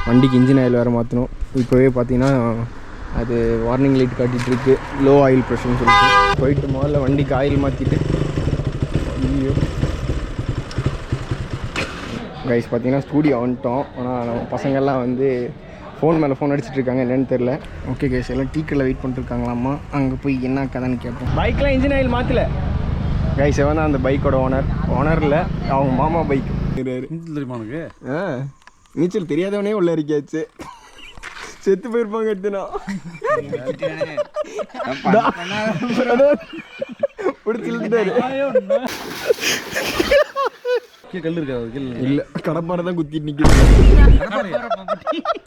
வண்டிக்கு engine oil வேறு மாற்றணும். இப்போவே பார்த்தீங்கன்னா அது வார்னிங் லைட் காட்டிகிட்ருக்கு, லோ ஆயில் ப்ரெஷர்னு சொல்லிட்டு. போயிட்டு முதல்ல வண்டிக்கு ஆயில் மாற்றிட்டு ஐயோ கைஸ் பார்த்தீங்கன்னா ஸ்டூடியோ வந்துட்டோம். ஆனால் நம்ம பசங்கள்லாம் வந்து ஃபோன் மேலே ஃபோன் அடிச்சிட்ருக்காங்க, என்னென்னு தெரில. ஓகே கைஸ், எல்லாம் டீக்கரில் வெயிட் பண்ணிட்டுருக்காங்களாம்மா. அங்கே போய் என்ன கதைன்னு கேட்போம். பைக்கெலாம் இன்ஜின் ஆயில் மாற்றல கைஸ். எவன் தான் அந்த பைக்கோட ஓனரில் அவங்க மாமா பைக் தெரியுமா உனக்கு? நீச்சல் தெரியாதவனே உள்ள இருக்காச்சு, செத்து போயிருப்பாங்க. எடுத்துனா பிடிச்சிருந்தாரு. கல் இருக்காது இல்லை, கடப்பாறை தான் குத்திட்டு நிற்கிறது.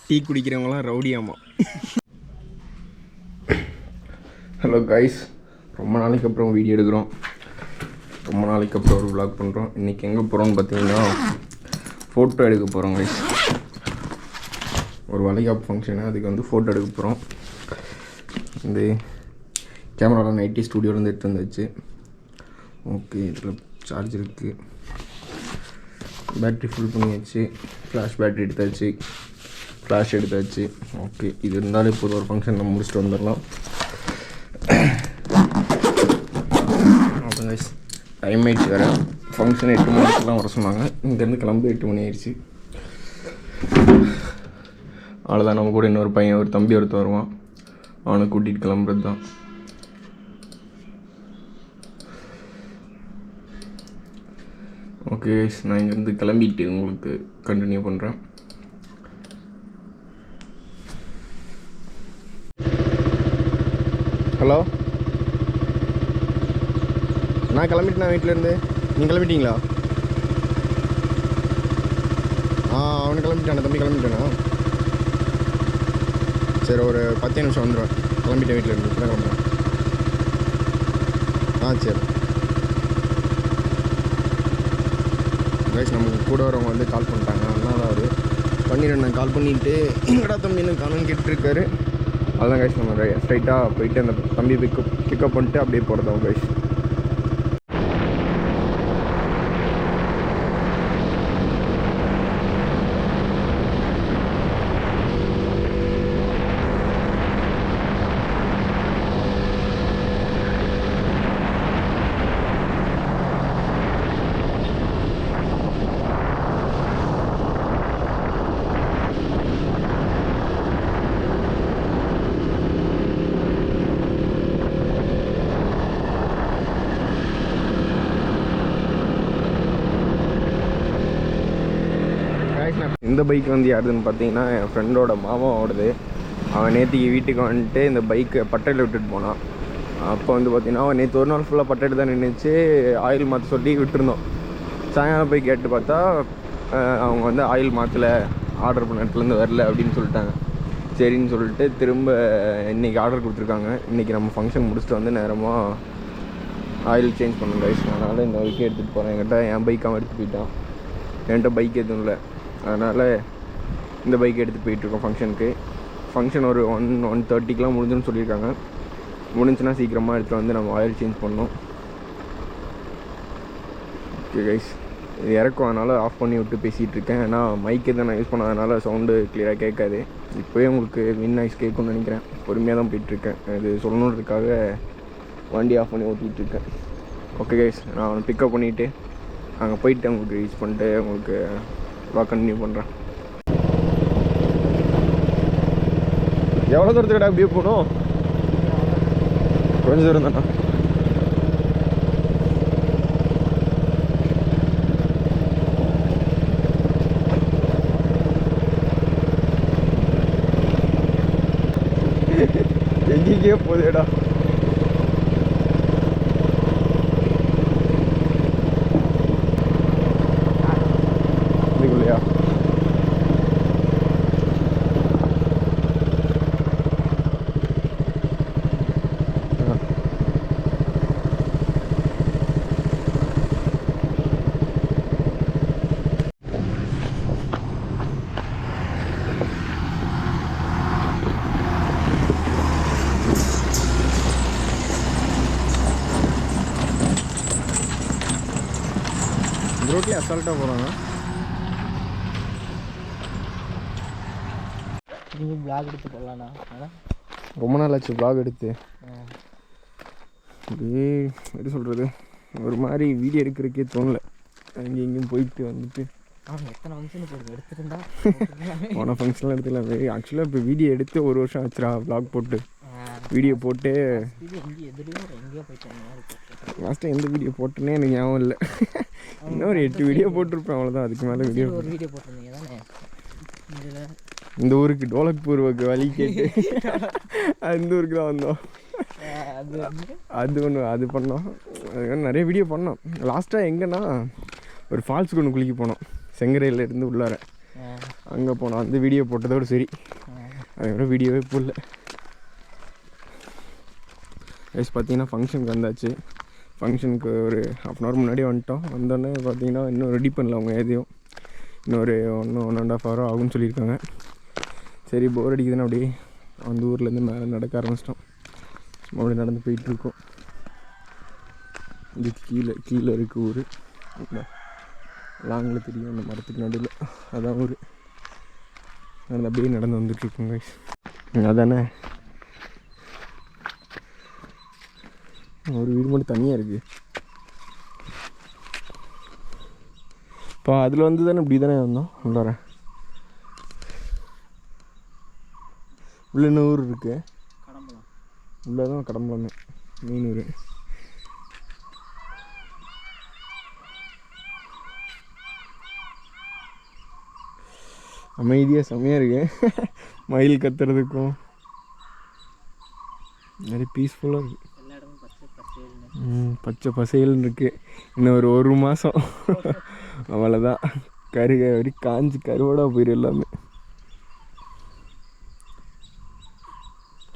டீ குடிக்கிறவங்களாம் ரவுடியாமா. ஹலோ கைஸ், ரொம்ப நாளைக்கு அப்புறம் வீடியோ எடுக்கிறோம், ரொம்ப நாளைக்கு அப்புறம் ஒரு vlog பண்ணுறோம். இன்றைக்கி எங்கே போகிறோம்னு பார்த்தீங்கன்னா ஃபோட்டோ எடுக்க போகிறோம் கைஸ். ஒரு வளைகாப்பு ஃபங்க்ஷனு, அதுக்கு வந்து ஃபோட்டோ எடுக்க போகிறோம். இந்த கேமராவில் நைட்டி ஸ்டூடியோலேருந்து எடுத்து வந்தாச்சு. ஓகே, இதில் சார்ஜ் இருக்குது, பேட்ரி ஃபுல் பண்ணியாச்சு, ஃப்ளாஷ் பேட்ரி எடுத்தாச்சு, ஃப்ளாஷ் எடுத்தாச்சு. ஓகே, இது இருந்தாலும் இப்போ ஒரு ஃபங்க்ஷன் நம்ம முடிச்சுட்டு வந்துடலாம். ஓகே கைஸ், டைம் ஆயிடுச்சு வேறு. ஃபங்க்ஷன் 8 மணிக்கெலாம் வர சொன்னாங்க. இங்கேருந்து கிளம்பு 8 மணி ஆயிடுச்சு. அவ்வளோதான், நம்ம கூட இன்னொரு பையன், ஒரு தம்பி ஒருத்தர் வருவான், அவனை கூட்டிகிட்டு கிளம்புறது தான். ஓகே, நான் இங்கேருந்து கிளம்பிட்டு உங்களுக்கு கண்டினியூ பண்ணுறேன். ஹலோ, நான் கிளம்பிட்டேன் வீட்டிலேருந்து. நீங்கள் கிளம்பிட்டீங்களா? அவனு கிளம்பிட்டான, தம்பி கிளம்பிட்டானா? சரி, ஒரு 10 நிமிஷம் வந்துடுவேன். கிளம்பிட்டேன் வீட்டிலேருந்து, இப்போ தான் கிளம்புறேன். சரி கைஸ், நமக்கு கூட வரவங்க வந்து கால் பண்ணிட்டாங்க. அதனால அவர் பண்ணிடுறேன். கால் பண்ணிவிட்டு எங்கடா தம்பி என்ன காணுன்னு கேட்டுருக்காரு. அதுதான் கைஸ், நம்ம ஸ்ட்ரைட்டாக போயிட்டு அந்த தம்பி பிக்கப் பண்ணிட்டு அப்படியே போகிறதா கைஸ். இந்த பைக் வந்து யாருதுன்னு பார்த்தீங்கன்னா என் ஃப்ரெண்டோட மாமாவோடது. அவன் நேற்றுக்கு வீட்டுக்கு வந்துட்டு இந்த பைக்கை பட்டையில் விட்டுட்டு போனான். அப்போ வந்து பார்த்தீங்கன்னா அவன் நேற்று ஒரு நாள் ஃபுல்லாக பட்டையில் தான் நின்றுச்சு. ஆயில் மாற்ற சொல்லி விட்டுருந்தோம். சாயங்காலம் போய் கேட்டு பார்த்தா அவங்க வந்து ஆயில் மாற்றலை, ஆர்டர் பண்ண இடத்துலேருந்து வரல அப்படின்னு சொல்லிட்டாங்க. சரின்னு சொல்லிட்டு திரும்ப இன்றைக்கி ஆர்டர் கொடுத்துருக்காங்க. இன்றைக்கி நம்ம ஃபங்க்ஷன் முடிச்சுட்டு வந்து நேரமாக ஆயில் சேஞ்ச் பண்ணணும் கைஸ். அதனால் இந்த பைக்கை எடுத்துகிட்டு போகிறேன். என்கிட்ட என் பைக்காக எடுத்துகிட்டு போயிட்டான். என்கிட்ட பைக் எதுவும் இல்லை, அதனால் இந்த பைக் எடுத்து போயிட்டுருக்கோம் ஃபங்க்ஷனுக்கு. ஃபங்க்ஷன் ஒரு 1:30க்கெலாம் முடிஞ்சுன்னு சொல்லியிருக்காங்க. முடிஞ்சுன்னா சீக்கிரமாக எடுத்துகிட்டு வந்து நம்ம ஆயில் சேஞ்ச் பண்ணோம். ஓகே கைஸ், இது இறக்கும், அதனால் ஆஃப் பண்ணி விட்டு பேசிகிட்டு இருக்கேன். ஏன்னா மைக்கு தான் நான் யூஸ் பண்ணாதனால சவுண்டு கிளியராக கேட்காது. இப்போவே உங்களுக்கு வின் நாய்ஸ் கேட்கும்னு நினைக்கிறேன். பொறுமையாக தான் போயிட்டுருக்கேன். இது சொல்லணுன்றதுக்காக வண்டி ஆஃப் பண்ணி ஓட்டிகிட்ருக்கேன். ஓகே கைஸ், நான் அவனை பிக்கப் பண்ணிவிட்டு அங்கே போயிட்டு உங்களுக்கு யூஸ் பண்ணிட்டு உங்களுக்கு கண்டினியூ பண்ணுறேன். எவ்வளோ தூரத்துக்கு அப்படியே போகணும்? கொஞ்சம் தூரம் தானே. எங்கேயே போதேடா. இதுக்குள்ளையா? ரோட்லேயே அசால்ட்டாக போகிறாங்க. திரும்பி ப்ளாக் எடுத்து போடலாண்ணா. ரொம்ப நாள் ஆச்சு ப்ளாக் எடுத்து. அப்படியே எப்படி சொல்கிறது, ஒரு மாதிரி வீடியோ எடுக்கிறதுக்கே தோணலை. அங்கே இங்கேயும் போயிட்டு வந்துட்டு எத்தனை ஃபங்க்ஷனுக்கு எடுத்துருந்தா போன ஃபங்க்ஷன்லாம் எடுத்துக்கலாம். ஆக்சுவலாக இப்போ வீடியோ எடுத்து 1 வருஷம் ஆச்சுரா. வ்ளாக் போட்டு வீடியோ போட்டு எங்கேயோ போயிட்டு லாஸ்ட்டாக எந்த வீடியோ போட்டேன்னே எனக்கு ஞாபகம் இல்லை. இன்னும் ஒரு 8 வீடியோ போட்டிருப்பேன், அவ்வளோதான். அதுக்கு மேலே ஒரு வீடியோ போட்டிருந்தீங்க தானே இதில். இந்த ஊருக்கு டோலக்பூர்வுக்கு வழி கேட்டு அந்த ஊருக்கு தான் வந்தோம். அது ஒன்று அது பண்ணோம். அது நிறைய வீடியோ பண்ணோம். லாஸ்ட்டாக எங்கன்னா ஒரு ஃபால்ஸுக்கு ஒன்று குளிக்க போனோம், செங்கரையிலேருந்து உள்ளார. அங்கே போனோம், அந்த வீடியோ போட்டதோடு சரி. அதோட வீடியோவே போடல. வயசு பார்த்தீங்கன்னா ஃபங்க்ஷனுக்கு வந்தாச்சு. ஃபங்க்ஷனுக்கு ஒரு 1/2 hour முன்னாடியே வந்துட்டோம். வந்தோடனே பார்த்தீங்கன்னா இன்னும் ரெடி பண்ணல அவங்க எதையும். இன்னொரு 1.5 hour ஆகும்னு சொல்லியிருக்காங்க. சரி, போர் அடிக்குதுன்னு அப்படியே அந்த ஊர்லேருந்து மேலே நடக்க ஆரம்பிச்சிட்டோம். சும்மா அப்படி நடந்து போயிட்டுருக்கோம். இதுக்கு கீழே இருக்குது ஊர். லாங்கில் தெரியும் அந்த மரத்துக்கு நடுவில், அதான் ஊர். நடந்து அப்படியே நடந்து வந்துட்டுருக்கோங்க. அதானே ஒரு வீடு மட்டும் தனியாக இருக்குது. இப்போ அதில் வந்து தானே இப்படி தானே வந்தோம். உள்ளார உள்ள என்ன ஊர் இருக்குது? உள்ளே தான் கடம்பலாமே மீனூர். அமைதியாக செம்மையாக இருக்கு. மயில் கத்துறதுக்கும் நிறைய பீஸ்ஃபுல்லாக இருக்குது. பச்சை பசையல்னு இருக்குது. இன்னும் ஒரு மாதம் அவ்வளோதான். வரி காஞ்சி கருவாடாக போயிடும் எல்லாமே.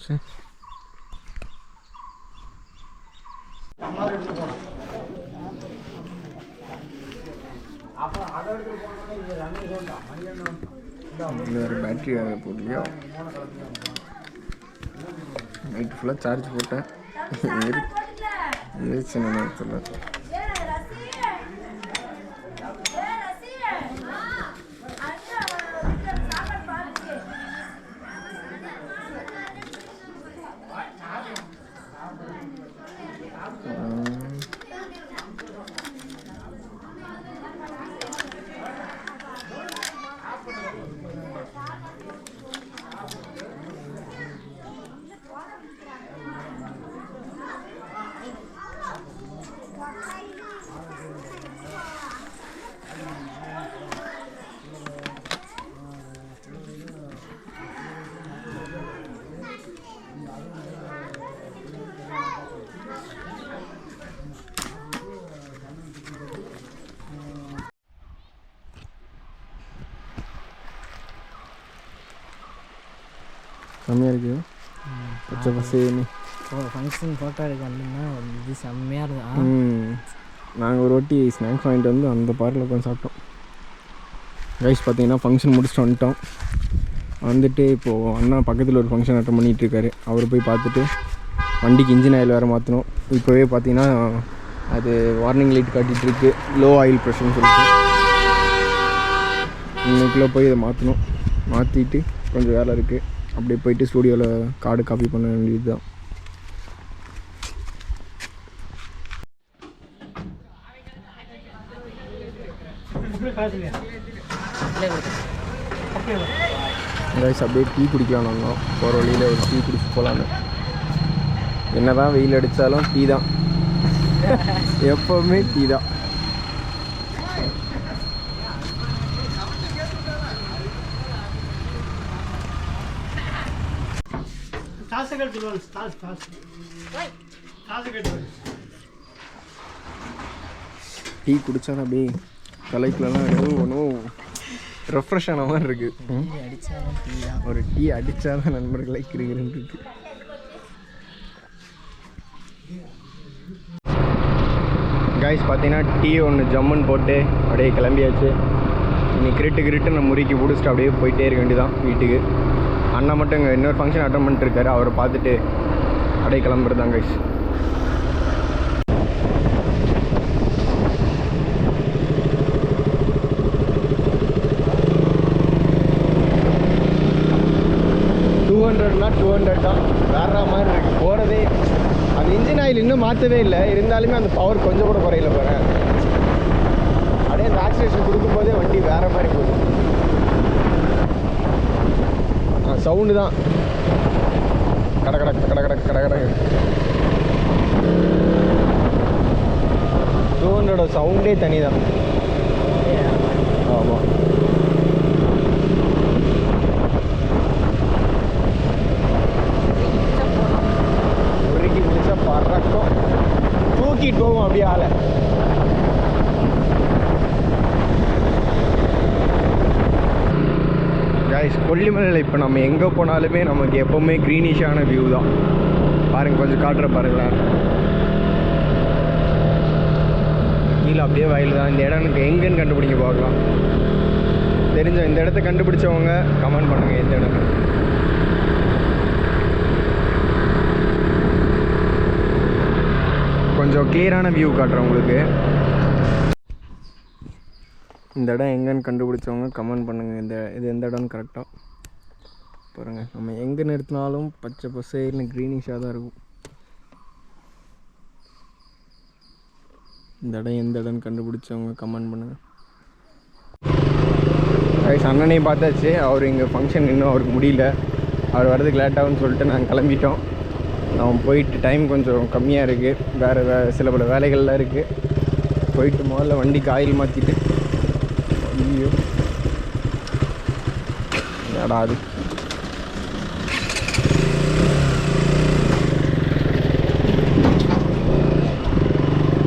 சரி, வேறு பேட்ரி போடலையா? நைட்டு ஃபுல்லாக சார்ஜ் போட்டேன். சின்ன நேரத்தில் செம்மையாக இருக்குது. பச்சை பசேன்னு ஃபங்க்ஷன் ஃபோட்டோ எடுக்க வந்தோம்னா இது செம்மையாக இருக்கும். நாங்கள் ஒரு வாட்டி ஸ்நாக்ஸ் வாங்கிட்டு வந்து அந்த பார்க்கில் உட்காந்து சாப்பிட்டோம். கைஸ் பார்த்தீங்கன்னா ஃபங்க்ஷன் முடிச்சுட்டு வந்துட்டோம். வந்துட்டு இப்போது அண்ணா பக்கத்தில் ஒரு ஃபங்க்ஷன் அட்டன் பண்ணிகிட்ருக்காரு. அவரை போய் பார்த்துட்டு வண்டிக்கு இன்ஜின் ஆயில் வேறு மாற்றணும். இப்போவே பார்த்தீங்கன்னா அது வார்னிங் லைட் காட்டிகிட்ருக்கு, லோ ஆயில் ப்ரெஷர்னு சொல்லிட்டு. இன்னைக்குள்ளே போய் இதை மாற்றணும். மாற்றிட்டு கொஞ்சம் வேலை இருக்குது. அப்படியே போயிட்டு ஸ்டூடியோவில் கார்டு காப்பி பண்ண வேண்டியது தான். கைஸ் அப்படியே டீ குடிக்கலாம். நாங்கள் போகிற வழியில் ஒரு டீ குடிச்சு போகலான்னு. என்ன தான் வெயில் அடித்தாலும் டீ தான், எப்போவுமே டீ தான். டீ குடித்தா அப்படியே தலைக்குலாம் எதுவும் ஒன்றும் ரெஃப்ரெஷ் ஆன மாதிரி இருக்குது. ஒரு டீ அடித்தாதான் நண்பர்களை கிரிக்கிறேன் இருக்கு. கைஸ் பார்த்தீங்கன்னா டீ ஒன்று ஜம்முன்னு போட்டு அப்படியே கிளம்பியாச்சு. இன்னைக்கு கிரிட்டு நம்ம முறிக்கி பிடிச்சிட்டு அப்படியே போயிட்டே இருக்க வேண்டியதான் வீட்டுக்கு. அண்ணா மட்டும் இங்கே இன்னொரு ஃபங்க்ஷன் அட்டன் பண்ணிட்டுருக்காரு. அவரை பார்த்துட்டு அப்படியே கிளம்புறதான் கைஸ். 500 தான். வேற மாதிரி இருக்குது போகிறதே. அந்த இன்ஜின் ஆயில் இன்னும் மாற்றவே இல்லை, இருந்தாலுமே அந்த பவர் கொஞ்சம் கூட குறையில போகிறேன். அப்படியே அந்த ஆக்சிலேஷன் கொடுக்கும்போதே வண்டி வேற மாதிரி போகுது. சவுண்டு தான் கட கட கட கட கட கட. 200 சவுண்டே தனி தான். ஆமாம். உருக்கி முடிச்சா பறக்கும், தூக்கிட்டு போகும் அப்படியே ஆளை. கைஸ், கொல்லிமலையில் இப்போ நம்ம எங்கே போனாலுமே நமக்கு எப்போவுமே க்ரீனிஷான வியூ தான். பாருங்கள், கொஞ்சம் காட்டுற பாருங்களேன். கீழே அப்படியே வயல் தான். இந்த இடம் எனக்கு எங்கேன்னு கண்டுபிடிக்க பார்க்கலாம். தெரிஞ்ச இந்த இடத்த கண்டுபிடிச்சவங்க கமெண்ட் பண்ணுங்கள் எந்த இடம். கொஞ்சம் கிளியரான வியூ காட்டுறேன் உங்களுக்கு. இந்த இடம் எங்கேன்னு கண்டுபிடிச்சவங்க கமெண்ட் பண்ணுங்கள். இது எந்த இடம்னு கரெக்டாக பாருங்கள். நம்ம எங்கே நிறுத்தினாலும் பச்சை பசேல்னு க்ரீனிஷாக தான் இருக்கும். இந்த இடம் எந்த இடம்னு கண்டுபிடிச்சவங்க கமெண்ட் பண்ணுங்கள். கைஸ், அண்ணனையும் பார்த்தாச்சு. அவர் இங்கே ஃபங்க்ஷன் இன்னும் அவருக்கு முடியல. அவர் வரதுக்கு லேட்டாகும்னு சொல்லிட்டு நாங்கள் கிளம்பிட்டோம். அவன் போயிட்டு டைம் கொஞ்சம் கம்மியாக இருக்குது, வேறு சில பல வேலைகள்லாம் இருக்குது. போயிட்டு முதல்ல வண்டிக்கு ஆயில் மாற்றிட்டு. ஐயோ ஏடா அது.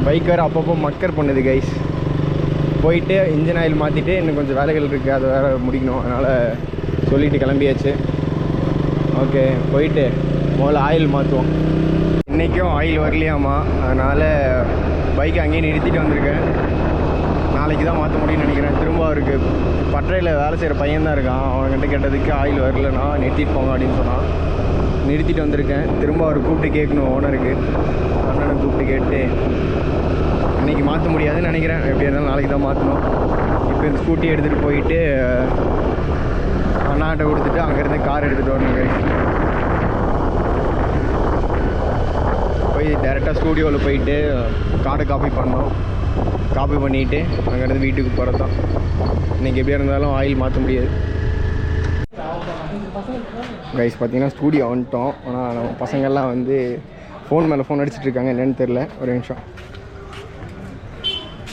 பைக் வேறு அப்பப்போ மக்கர் பண்ணுது கைஸ். போயிட்டு இன்ஜின் ஆயில் மாற்றிட்டு இன்னும் கொஞ்சம் வேலைகள் இருக்குது, அதை வேறு முடிக்கணும். அதனால் சொல்லிவிட்டு கிளம்பியாச்சு. ஓகே, போயிட்டு முதல்ல ஆயில் மாற்றுவோம். இன்றைக்கும் ஆயில் வரலையாமா, அதனால் பைக்கை அங்கேயே நிறுத்திட்டு வந்திருக்கேன். நாளைக்கு தான் மாற்ற முடியும்னு நினைக்கிறேன். திரும்ப அவருக்கு பட்டறையில் வேலை செய்கிற பையன் தான் இருக்கான். அவன்கிட்ட கேட்டதுக்கு ஆயில் வரலன்னா நிறுத்திட்டு போங்க அப்படின்னு சொன்னான். நிறுத்திட்டு வந்திருக்கேன். திரும்ப அவர் கூப்பிட்டு கேட்கணும் ஓனருக்கு. அண்ணனை கூப்பிட்டு கேட்டு இன்றைக்கி மாற்ற முடியாதுன்னு நினைக்கிறேன். எப்படி இருந்தாலும் நாளைக்கு தான் மாற்றணும். இப்போ இந்த ஸ்கூட்டி எடுத்துகிட்டு போயிட்டு அண்ணாட்ட கொடுத்துட்டு அங்கேருந்து கார் எடுத்துகிட்டு வரணும். போய் டேரெக்டாக ஸ்டூடியோவில் போயிட்டு கார்டை காப்பி பண்ணோம். காப்பி பண்ணிவிட்டு அங்கேருந்து வீட்டுக்கு போகிறது தான். இன்றைக்கி எப்படியா இருந்தாலும் ஆயில் மாற்ற முடியாது. கைஸ், பார்த்தீங்கன்னா ஸ்டூடியோ வந்துட்டோம். ஆனால் நம்ம பசங்கள்லாம் வந்து ஃபோன் மேலே ஃபோன் அடிச்சிட்ருக்காங்க. என்னென்னு தெரில. ஒரு நிமிஷம்.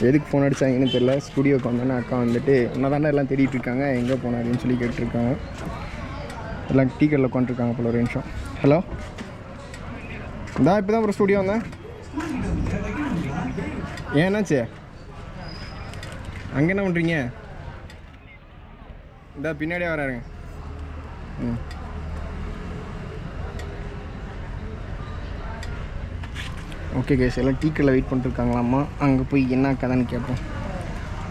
எதுக்கு ஃபோன் அடித்தாங்கன்னு தெரில. ஸ்டூடியோக்கு வந்தோன்னே அக்கா வந்துட்டு என்ன எல்லாம் தேடிட்டு இருக்காங்க, எங்கே போனா அப்படின்னு சொல்லி கேட்டுருக்காங்க. எல்லாம் டீ கடையில் உட்காந்துருக்காங்க போல. ஒரு நிமிஷம். ஹலோ, இந்தா இப்போ தான் அப்புறம் ஸ்டூடியோ வந்தேன். ஏன்னாச்சு? அங்கே என்ன பண்ணுறீங்க? இந்த பின்னாடியே வராருங்க. ஓகே கேஸ், எல்லாம் டீ கடையில் வெயிட் பண்ணிட்டுருக்காங்களாம்மா. அங்கே போய் என்ன கதைன்னு கேட்போம்.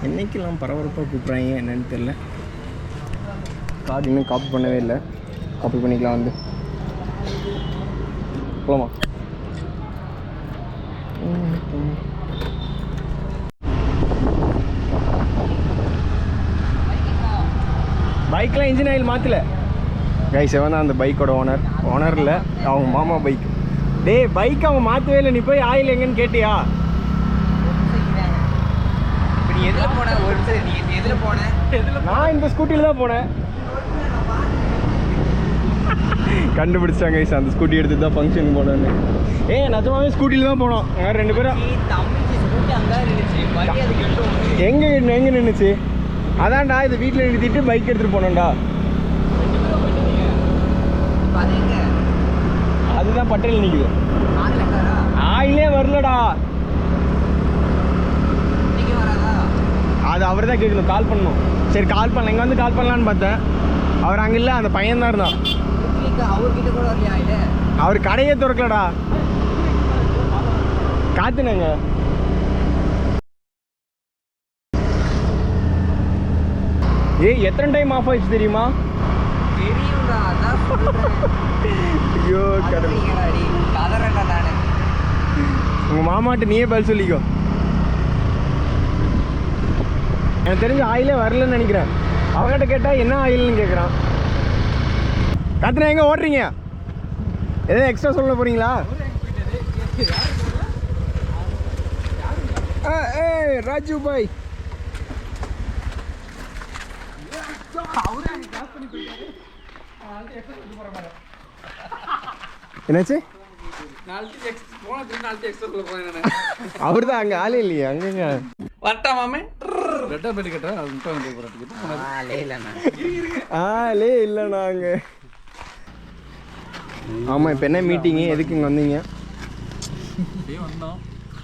என்றைக்கெல்லாம் பரபரப்பாக கூப்பிட்றாங்க என்னன்னு தெரில. கார்டு இன்னும் காப்பி பண்ணவே இல்லை. காப்பி பண்ணிக்கலாம் வந்து. போலாமா? பைக்கெலாம் இன்ஜின் ஆயில் மாற்றல கைஸ். அவன் தான் அந்த பைக்கோட ஓனர் இல்லை, அவங்க மாமா பைக். டேய், பைக் அவன் மாற்றவே இல்லை. நீ போய் ஆயில் எங்கன்னு கேட்டியா? நீ எதில் போன? ஒரு நிமிஷம், நீ எதில் போன? நான் இந்த ஸ்கூட்டியில் தான் போனேன். கண்டுபிடிச்சாங்க கைஸ், அந்த ஸ்கூட்டி எடுத்து தான் ஃபங்க்ஷன் போனேன்னு. நிஜமாவே ஸ்கூட்டியில் தான் போனோம். ரெண்டு பேரும். எங்கே நின்றுச்சு? அதான்டா, இது வீட்டில் நிறுத்திட்டு பைக் எடுத்துகிட்டு போனோம்டா. அதுதான் பட்டையில் நிற்குது. ஆயிலே வரலடா. அது அவர் தான் கேட்கணும், கால் பண்ணணும். சரி கால் பண்ணல, இங்கே வந்து கால் பண்ணலான்னு பார்த்தேன். அவர் அங்கே இல்லை, அந்த பையன் தான் இருந்தான். அவர் கடையே திறக்கலடா. காத்துனங்க. ஏய், எத்தனை டைம் ஆஃப் ஆயிடுச்சு தெரியுமா? ஐயோ உங்கள் மாமாட்ட நீயே பதில் சொல்லிக்கோ. எனக்கு தெரிஞ்ச ஆயிலே வரலன்னு நினைக்கிறேன். அவங்ககிட்ட கேட்டால் என்ன ஆயில்னு கேட்குறான். காத்துனா எங்கே ஓடுறீங்க? எதாவது எக்ஸ்ட்ரா சொல்ல போறீங்களா? ஏய் ராஜு பாய் என்னாச்சு? அவர் தான் அங்கே ஆளே இல்லையா? அங்கங்க ஆளே இல்லைண்ணா அங்கே. ஆமாம், இப்போ என்ன மீட்டிங்கு? எதுக்கு இங்கே வந்தீங்க?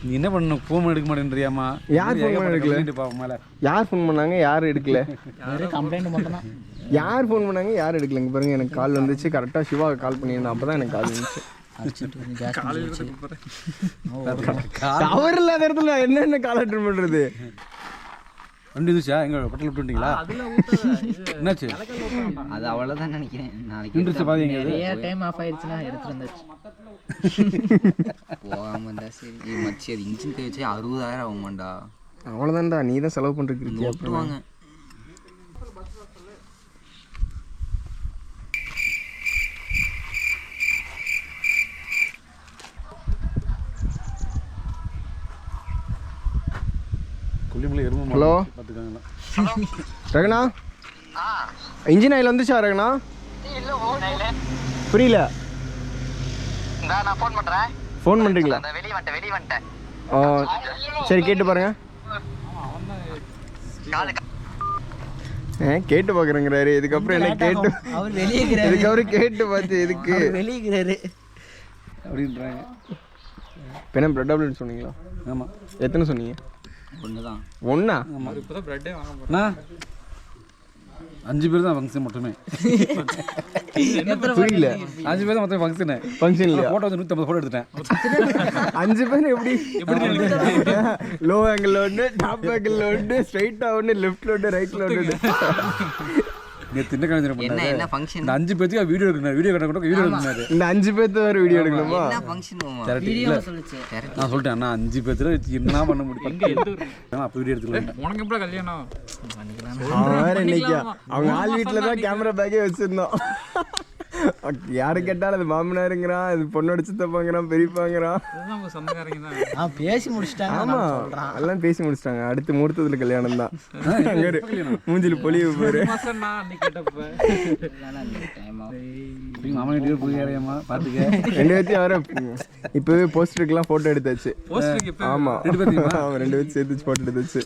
நீ என்ன பண்ண? ஃபோன் எடுக்க மாட்டேன்றியாமா? யார் ஃபோன் எடுக்கல? யார் ஃபோன் பண்ணாங்க? யார் எடுக்கல? கம்ப்ளைண்ட் மட்டும் தான். யார் ஃபோன் பண்ணாங்க? யார் எடுக்கல? இங்கே பாருங்க, எனக்கு கால் வந்துச்சு. கரெக்டாக சிவா கால் பண்ணியிருந்தேன். அப்போ தான் எனக்கு கால் வந்துச்சு. டவர் இல்லாத இடத்துல என்னென்ன கால் அட்டன் பண்ணுறது? வண்டி இதுச்சா எங்க பட்டல் விட்டுட்டீங்களா? என்னாச்சு? அது அவ்வளோதான் நினைக்கிறேன். நாளைக்கு இன்ட்ரெஸ்ட் பாத்தீங்க. நிறைய டைம் ஆஃப் ஆயிடுச்சுன்னா எடுத்துட்டு வந்துச்சு. போகாம இருந்தா சரி. மச்சி அது இன்ஜின் தேய்ச்சி 60,000 ஆகுமாண்டா. அவ்வளோதான்டா, நீ தான் செலவு பண்ணுறதுக்கு. விட்டுவாங்க. ஹலோ ரகனா, இன்ஜின் ஆயில் வந்துச்சா ரகனா? புரியல. ஃபோன் பண்ணுறீங்களா? சரி கேட்டு பாருங்க. கேட்டு பார்க்குறேங்கிறாரு. இதுக்கப்புறம் என்ன கேட்டு அவர் வெளியே இதுக்கப்புறம் கேட்டு பார்த்து எதுக்கு வெளியேறாரு அப்படின்றாங்க. இப்போ என்ன பிரெட் ஆம்லெட் சொன்னீங்களா? ஆமாம். எத்தனை சொன்னீங்க? ஒண்ணுதான். ஒன்றா? அண்ணா 5 பேர் தான் ஃபங்க்ஷன் மட்டுமே. புரியல. 5 பேர் தான் மொத்தம் ஃபங்க்ஷனு. ஃபங்க்ஷன் இல்லையா? ஃபோட்டோ வந்து 150 ஃபோட்டோ எடுத்துட்டேன். 5 பேர் எப்படி? லோ ஆங்கிள் ஒன்று, டாப் ஆங்கிள் ஒன்று, ஸ்ட்ரைட்டாக ஒன்று, லெஃப்டில் ஒன்று, ரைட்டில் ஒன்று. நேற்று என்ன காமிச்சிட என்ன என்ன ஃபங்க்ஷன்? இந்த 5 பேருக்கு வீடியோ எடுக்கணும். வீடியோ கட்ட வீடியோ எடுக்கணும். இந்த 5 பேர்த்து வேறு வீடியோ எடுக்கணுமா? என்ன ஃபங்க்ஷன் மாமா? வீடியோ சொல்லுச்சு. நான் சொல்லிட்டேன் அண்ணா 5 பேர்த்துல என்ன பண்ண முடியும்? அப்போ வீடியோ எடுத்துக்கலாம். உனக்கு எப்படி கல்யாணம்? அவன் வேற இன்னைக்கு அவங்க ஆள் வீட்டில் தான் கேமரா பேக்கே வச்சிருந்தோம். யாரு கேட்டாலும் அது மாமனாருங்கிறான், அது பொண்ணோட சித்தப்பாங்கிறான், பெரியப்பாங்கிறான். சொந்தக்காரங்க தான் பேசி முடிச்சிட்டாங்க. ஆமா, எல்லாம் பேசி முடிச்சிட்டாங்க. அடுத்து முகூர்த்தத்துல கல்யாணம் தான். மூஞ்சில பொலிவு போரு. மாமா வீட்டுக்கு போய் ஏறியம்மா பார்த்துக்க. 2 பேர்த்தையும் வர இப்பவே போஸ்டருக்குலாம் போட்டோ எடுத்தாச்சு. ஆமா, 2 பேர்த்தையும் சேர்த்து போட்டோ எடுத்தாச்சு.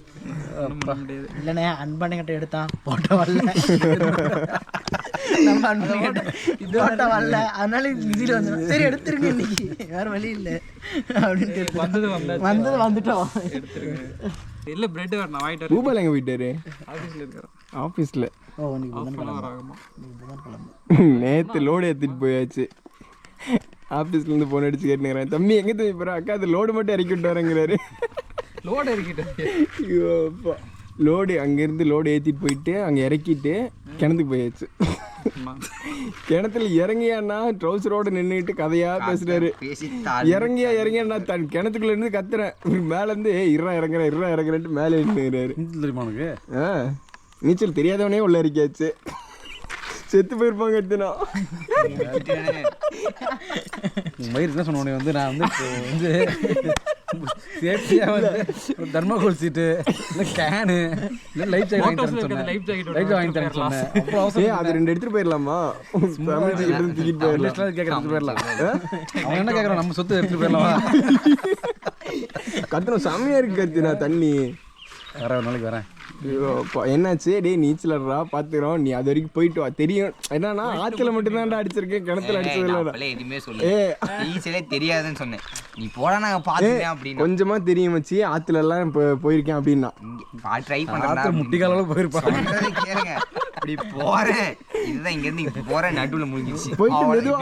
இல்லைண்ணே அன்பண்ண கிட்ட எடுத்தான் போட்டோ வரல. நம்ம அன்பண்ண கிட்ட போட்டோ வரல, அதனால இதில் வந்து சரி எடுத்துருங்க இன்னைக்கு வேற வழி இல்லை அப்படின்ட்டு வந்துட்டோம். இல்ல பிரெட் வரணும் வாங்கிட்டு. பூபால் எங்க போயிட்டாரு? ஆஃபீஸ்ல இருக்காரு. ஆஃபீஸில் ஆகுமா? நேற்று லோடு ஏற்றிட்டு போயாச்சு. ஆஃபீஸ்லேருந்து ஃபோன் அடிச்சு கேட்டுக்கிறேன், தம்பி எங்கே தம்பி போகிறேன்? அக்கா அது லோடு மட்டும் இறக்கி விட்டு வரேங்கிறாரு. லோடு இறக்கிட்டு ஐயோப்பா, லோடு அங்கேருந்து லோடு ஏற்றிட்டு போயிட்டு அங்கே இறக்கிட்டு கிணத்துக்கு போயாச்சு. கிணத்துல இறங்கியான்னா ட்ரௌசரோடு நின்றுட்டு கதையாக பேசுகிறாரு. இறங்கியாண்ணா தன் கிணத்துக்குள்ள இருந்து கத்துறேன். மேலேருந்து இருறா இறங்குறேன்ட்டு மேலே நின்றுறாரு. தெரியுமா உனக்கு? நீச்சல் தெரியாதவனே உள்ள இறக்கியாச்சு. செத்து போயிருப்பாங்க. எடுத்துனா மயிர் என்ன சொன்ன வந்து நான் வந்து சேஃப்டியாக வந்து தர்மகோல் சீட்டு இல்லை கேனு இல்லை லைஃப் ஜாக்கெட் வாங்கி தரேன்னு சொன்னேன். அப்புறம் அவசரம் அது 2 எடுத்துட்டு போயிடலாமா? தூக்கிட்டு போயிடலாம். எடுத்துட்டு போயிடலாம். அவன் என்ன கேட்குறான்? நம்ம சொத்து எடுத்துட்டு போயிடலாமா? கத்துறோம் செம்மையா இருக்கு கத்துனா தண்ணி. வர ஒரு நாளைக்கு வரேன். என்னாச்சு? டே நீச்சலா பாத்துக்கிறோம், நீ அது வரைக்கும் போயிட்டு வா. தெரியும் என்னன்னா ஆத்துல மட்டும்தான் அடிச்சிருக்கேன், கிணத்துல அடிச்சது எதுவுமே சொல்லி தெரியாதுன்னு சொன்னேன். நீ போடா நாங்க பாத்துக்கிறேன் அப்படின்னு. கொஞ்சமா தெரியும் மச்சி, ஆத்துல எல்லாம் போயிருக்கேன் அப்படின்னா ட்ரை பண்றேன். முட்டிக்கால போயிருப்பாங்க. கேளுங்க, இப்படி போறேன், இதுதான் இங்க இருந்து இப்படி போறேன், நடுவுல முடிஞ்சிச்சு. போயிட்டு மெதுவா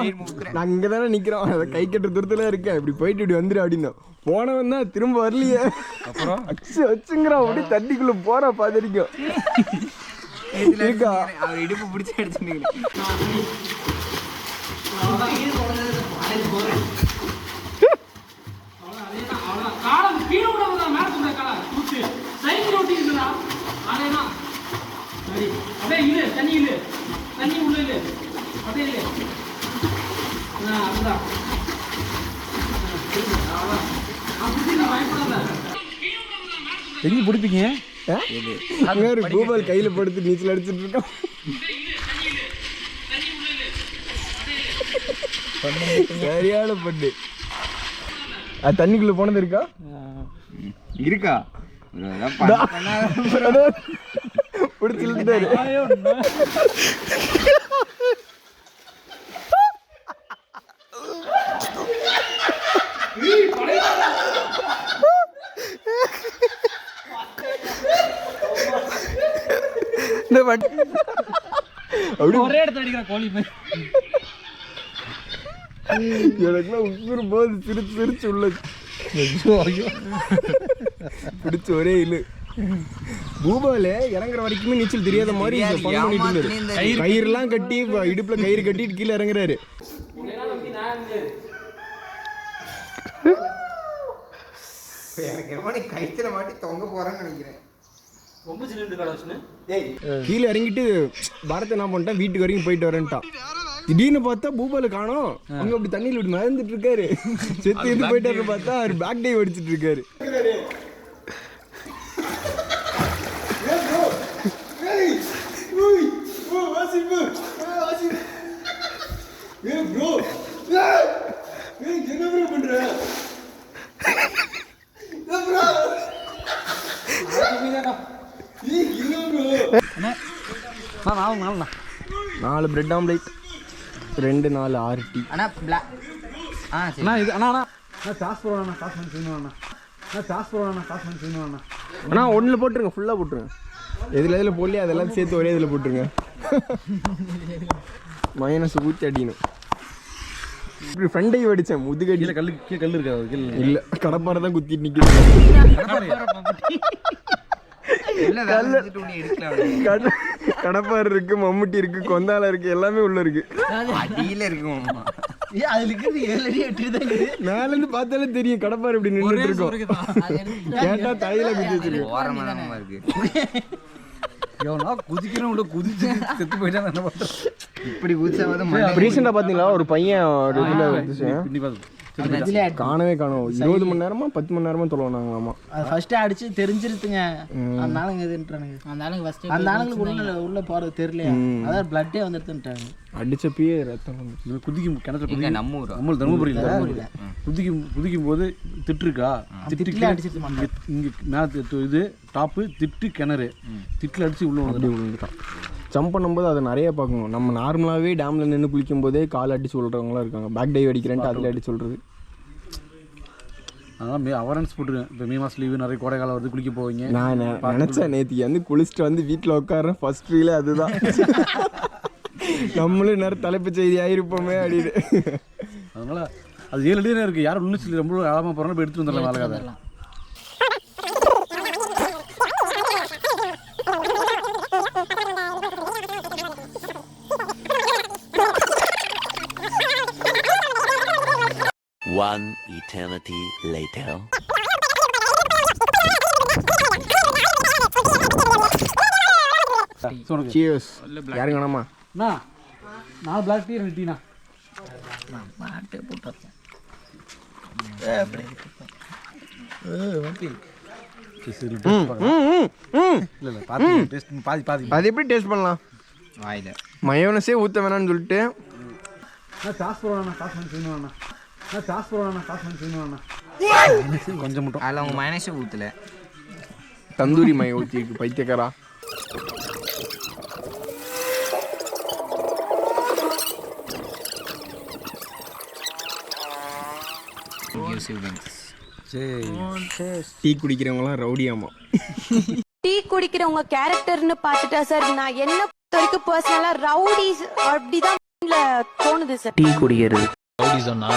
நாங்க இங்கதானே நிக்கிறோம், கை கட்டுற தூரத்துல இருக்கேன், இப்படி போயிட்டு இப்படி வந்துரு அப்படின்னா போனவன் தான் திரும்ப வரலையே. அப்புறம் வச்சுங்கிறான், அப்படி தண்ணிக்குள்ள போறா பாதிரிக்கும். அவர் இடுப்பு பிடிச்சி அடிச்சுட்டு தண்ணி உள்ள அப்படியே எங்கே பிடிப்பீங்க? அங்கே ஒரு பூபால் கையில் படுத்து நீச்சல் அடிச்சுட்டு இருக்கோம். சரியான பண்ணு. அது தண்ணிக்குள்ள போனது இருக்கா? இருக்கா பிடிச்சிருந்தாரு. ஒரே இடத்துல அடிக்கிற கோழி மாதிரி. எனக்குலாம் உசுறு போது சிரிச்சு சிரிச்சு உள்ளது. பிடிச்ச ஒரே இல்லை. பூபால இறங்குற வரைக்குமே நீச்சல் தெரியாத மாதிரி பண்ணிட்டு இருந்தாரு. கயிறுலாம் கட்டி இடுப்புல கயிறு கட்டிட்டு கீழே இறங்குறாரு. எனக்கு கயிற்றுல மாட்டி தொங்க போறேன்னு நினைக்கிறேன். கீழே இறங்கிட்டு பாரத்தை என்ன பண்ணிட்டான், வீட்டுக்கு வரைக்கும் போயிட்டு வரேன்ட்டான். திடீர்னு பார்த்தா பூபால காணோம். அவங்க அப்படி தண்ணியில் இப்படி மறந்துட்டு இருக்காரு. செத்து எது போயிட்டாரு பார்த்தா அவர் பேக் டைவ் அடிச்சுட்டு இருக்காரு. நாலு பிரெட் ஆம்லேட், 2 4 6 டீ. ஆனா அண்ணா இது அண்ணா சாஸ் போடுவாண்ணா, சாஸ் பண்ணி செய்யணும்ண்ணா. சாஸ் போடுவாண்ணா, சாஸ் பண்ணி செய்யணும்ண்ணா. அண்ணா ஒன்றில் போட்டுருங்க, ஃபுல்லாக போட்டுருங்க. எதில் போடலையே அதெல்லாம் சேர்த்து ஒரே இதில் போட்டுருங்க. மைனஸ் ஊற்றி அடிக்கணும். இப்படி ஃப்ரெண்டை வடித்தேன் முதுகடி. கல் இருக்காது இல்லை, கடப்பாறை தான் குத்திட்டு நிற்கிறது. கடப்பாறை இருக்கு, மம்முட்டி இருக்கு, கொந்தால இருக்கு, எல்லாமே உள்ள இருக்கு. அடியில இருக்கும். மேல இருந்து பார்த்தாலே தெரியும் கடப்பாறை இப்படி நின்றுட்டு இருக்கும். கேட்டா தலையில குத்தி வச்சிருக்கு. ஓரமா இருக்கு. குதிக்கணும் உள்ள குதிச்சு செத்து போயிட்டா என்ன பண்றது? இப்படி குதிச்சாவது ரீசெண்டா பாத்தீங்களா ஒரு பையன் ஒரு இதுல வந்துச்சு, காணவே காணும். 20 மணி நேரமா 10 மணி நேரமா தொலைவாங்களாமா. அது ஃபர்ஸ்ட் அடிச்சு தெரிஞ்சிருத்துங்க. அந்த ஆளுங்க எதுன்றானுங்க. அந்த ஆளுங்களுக்கு உள்ள போறது தெரியலையா, அதான் பிளட்டே வந்துருந்துட்டாங்க. அடிச்சப்பயே ரத்தம் வந்து குதிக்கும் கிணத்துல நம்ம ஊர் நம்ம தருமபுரியில குதிக்கும் போது திட்டுருக்கா, திட்டுல அடிச்சிட்டு இங்க மேல இது டாப்பு திட்டு கிணறு திட்டுல அடிச்சு உள்ள விழுந்துட்டான். ஜம்ப் பண்ணும்போது அதை நிறைய பார்க்கணும். நம்ம நார்மலாகவே டேமில் நின்று குளிக்கும் போதே கால் அடிச்சு சொல்கிறவங்களாம் இருக்காங்க. பேக் டைவ் அடிக்கிறேன்ட்டு அதில் அடிச்சு சொல்கிறது. அதெல்லாம் அவேர்னஸ் போட்டுருக்கேன். இப்போ மே மாதம் லீவு நிறைய கோடை காலம் வந்து குளிக்க போவீங்க. நான் நினச்சேன் நேற்றுக்கு வந்து குளிச்சுட்டு வந்து வீட்டில் உட்காரேன். ஃபர்ஸ்ட் ஃபீலே அதுதான். நம்மளும் நேரம் தலைப்பு செய்தி ஆகிருப்போமே அப்படின்னு. அதனால அது 7 அடி இருக்குது. யாரும் ஒன்றும் சொல்லி ரொம்ப ஆழமாக போகிறோம், இப்போ எடுத்துகிட்டு வந்துடலாம் வேலை கதை. One eternity later. Cheers. யாரும் வேணாமா? அண்ணா 4 பிளாக் டீ 2 டீனா. மாட்டே போட்டேன். இல்லை பாதி டேஸ்ட் பாதி அது எப்படி டேஸ்ட் பண்ணலாம்? வாயில மயோனஸே ஊற்ற வேணாம்னு சொல்லிட்டு சாஸ் போடுவாண்ணா, சாஸ் பண்ணி செய்யணும்ண்ணா. சாஸ் போடுவாண்ணா, சாஸ் பண்ணி செய்யணும்ண்ணா. கொஞ்சம் மட்டும் அதில் அவங்க மைனஸே ஊற்றல, தந்தூரி மயம் ஊற்றிருக்கு பைத்தியக்காரா. டீ குடிக்கிறவங்களாம் ரவுடியாமா. டீ குடிக்கிறவங்க கேரக்டர்னு பார்த்துட்டா சார், நான் என்ன வரைக்கும் பர்சனலா ரவுடி அப்படிதான் தோணுது சார். டீ குடிக்கிறது ரவுடிசம்னா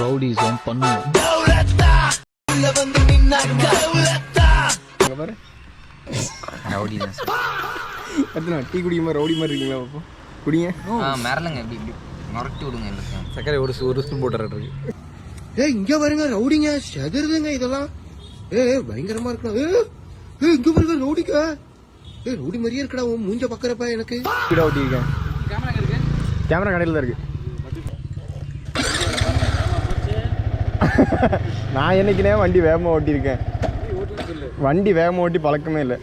ரவுடிசம் பண்ணுவோம். ரவுடி தான் எத்தனை டீ குடிக்குமா ரவுடி மாதிரி இருக்கீங்களா? அப்போ குடிங்க. மிரளுங்க, இப்படி இப்படி முரட்டி விடுங்க எல்லாத்தையும். சக்கரை ஒரு ஸ்பூன் போட்டுறது. இங்க பாருங்க ரவுடிங்க செதறுதுங்க இதெல்லாம். பயங்கரமா இருக்கலாம். இங்க பாருங்க ரவுடிக்கா, ரவுடி மாதிரியே இருக்கடா உன் மூஞ்ச பக்கறப்ப எனக்கு. கேமரா கடையில் தான் இருக்கு. நான் என்னைக்குனே வண்டி வேகமாக ஓட்டியிருக்கேன். வண்டி வேகமாக ஓட்டி பழக்கமே இல்லை.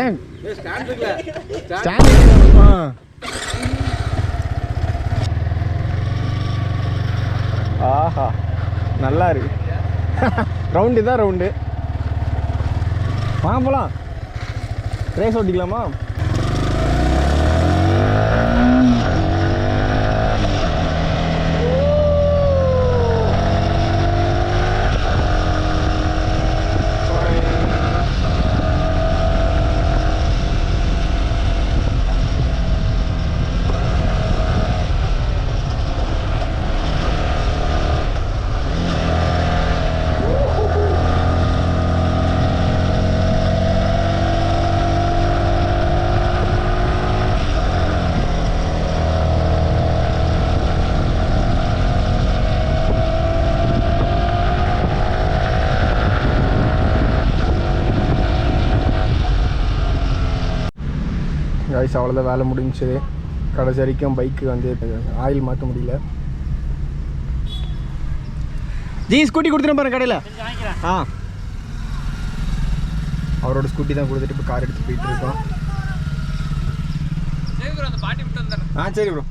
ஏன் ஆஹா நல்லா இருக்கு. ரவுண்டு தான் ரவுண்டு. வாங்க போகலாம். ரேஸ் ஓட்டிக்கலாமா? கைஸ் அவ்வளோதான் வேலை முடிஞ்சுது. கடைசி வரைக்கும் பைக்கு வந்து ஆயில் மாற்ற முடியல. ஜி ஸ்கூட்டி கொடுத்துட்டு பாருங்க கடையில். ஆ அவரோட ஸ்கூட்டி தான் கொடுத்துட்டு இப்போ கார் எடுத்து போயிட்டு இருக்கோம். சரி ப்ரோ.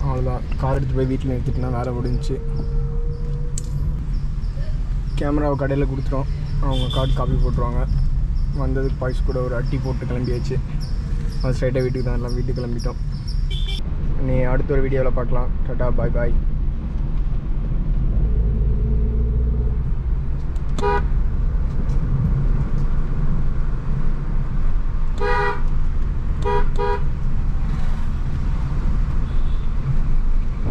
அவ்வளோதான் கார் எடுத்து போய் வீட்டில் நிறுத்திட்டுனா வேலை முடிஞ்சிச்சு. கேமராவை கடையில் கொடுத்துட்டோம். அவங்க கார்டு காப்பி போட்டுருவாங்க. வந்ததுக்கு பாய்ஸ் கூட ஒரு அட்டி போட்டு கிளம்பியாச்சு. அது ஸ்ட்ரைட்டாக வீட்டுக்கு தான் எல்லாம் வீட்டுக்கு கிளம்பிட்டோம். நீ அடுத்த ஒரு வீடியோவில் பார்க்கலாம். டாடா பாய் பாய்.